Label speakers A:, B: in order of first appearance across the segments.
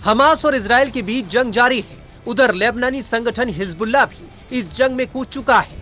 A: Hamas और Israel के बीच जंग जारी है। उधर लेबनानी संगठन हिजबुल्लाह भी इस जंग में कूद चुका है।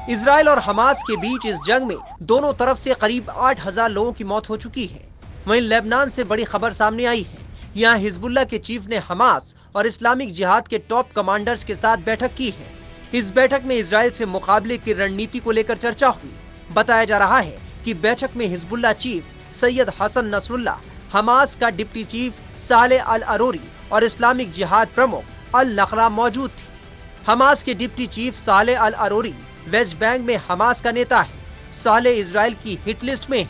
A: इजराइल और हमास के बीच इस जंग में दोनों तरफ से करीब 8,000 लोगों की मौत हो चुकी है। वहीं लेबनान से बड़ी खबर सामने आई है। यहाँ हिजबुल्लाह के चीफ ने हमास और इस्लामिक जिहाद के टॉप कमांडर्स के साथ बैठक की है। इस बैठक में इजराइल से मुकाबले की रणनीति को लेकर चर्चा हुई। बताया जा रहा है कि बैठक में Hezbollah chief Sayyed Hassan Nasrallah, Hamas का deputy chief Saleh al Arouri और इस्लामिक जिहाद प्रमुख अल नखला मौजूद थे। हमास के deputy chief Saleh al अरोरी West Bank में हमास का नेता है। सालेह इजराइल की हिट लिस्ट में है।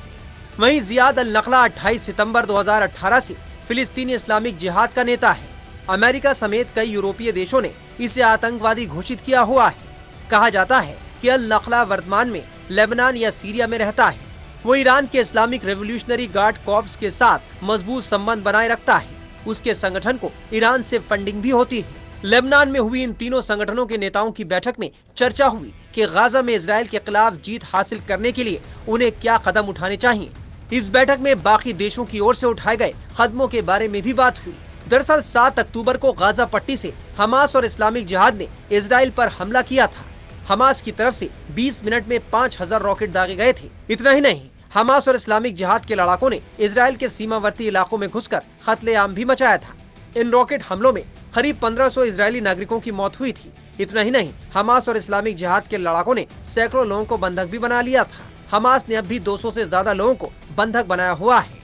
A: वहीं जियाद अल नखला 28 सितंबर 2018 से फिलिस्तीनी इस्लामिक जिहाद का नेता है। अमेरिका समेत कई यूरोपीय देशों ने इसे आतंकवादी घोषित किया हुआ है। कहा जाता है कि अल नखला वर्तमान में लेबनान या सीरिया में रहता है। वो ईरान के इस्लामिक रेवोल्यूशनरी गार्ड कॉर्प्स के साथ मजबूत संबंध बनाए रखता है। उसके संगठन को ईरान से फंडिंग भी होती है। लेबनान में हुई इन तीनों संगठनों के नेताओं की बैठक में चर्चा हुई कि गाजा में इजराइल के खिलाफ जीत हासिल करने के लिए उन्हें क्या कदम उठाने चाहिए। इस बैठक में बाकी देशों की ओर से उठाए गए कदमों के बारे में भी बात हुई। दरअसल 7 अक्टूबर को गाजा पट्टी से हमास और इस्लामिक जिहाद ने इजराइल पर हमला किया था। हमास की तरफ से 20 मिनट में 5,000 रॉकेट दागे गए थे। इतना ही नहीं, हमास और इस्लामिक जिहाद के लड़ाकों ने इजराइल के सीमावर्ती इलाकों में घुसकर कत्लेआम भी मचाया था। इन रॉकेट हमलों में करीब 1500 इजरायली नागरिकों की मौत हुई थी। इतना ही नहीं, हमास और इस्लामिक जिहाद के लड़ाकों ने सैकड़ों लोगों को बंधक भी बना लिया था। हमास ने अब भी 200 से ज्यादा लोगों को बंधक बनाया हुआ है।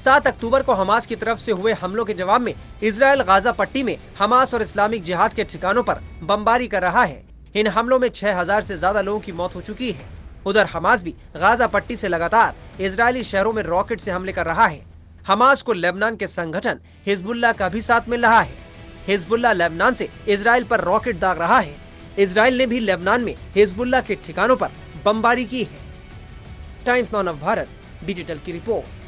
A: 7 अक्टूबर को हमास की तरफ से हुए हमलों के जवाब में इजराइल गाजा पट्टी में हमास और इस्लामिक जिहाद के ठिकानों पर बमबारी कर रहा है। इन हमलों में 6,000 से ज्यादा लोगों की मौत हो चुकी है। उधर हमास भी गाजा पट्टी से लगातार इजरायली शहरों में रॉकेट से हमले कर रहा है। हमास को लेबनान के संगठन हिजबुल्लाह का भी साथ मिल रहा है। हिजबुल्लाह लेबनान से इजराइल पर रॉकेट दाग रहा है। इजराइल ने भी लेबनान में हिजबुल्लाह के ठिकानों पर बमबारी की है। Times now of Bharat digital की रिपोर्ट।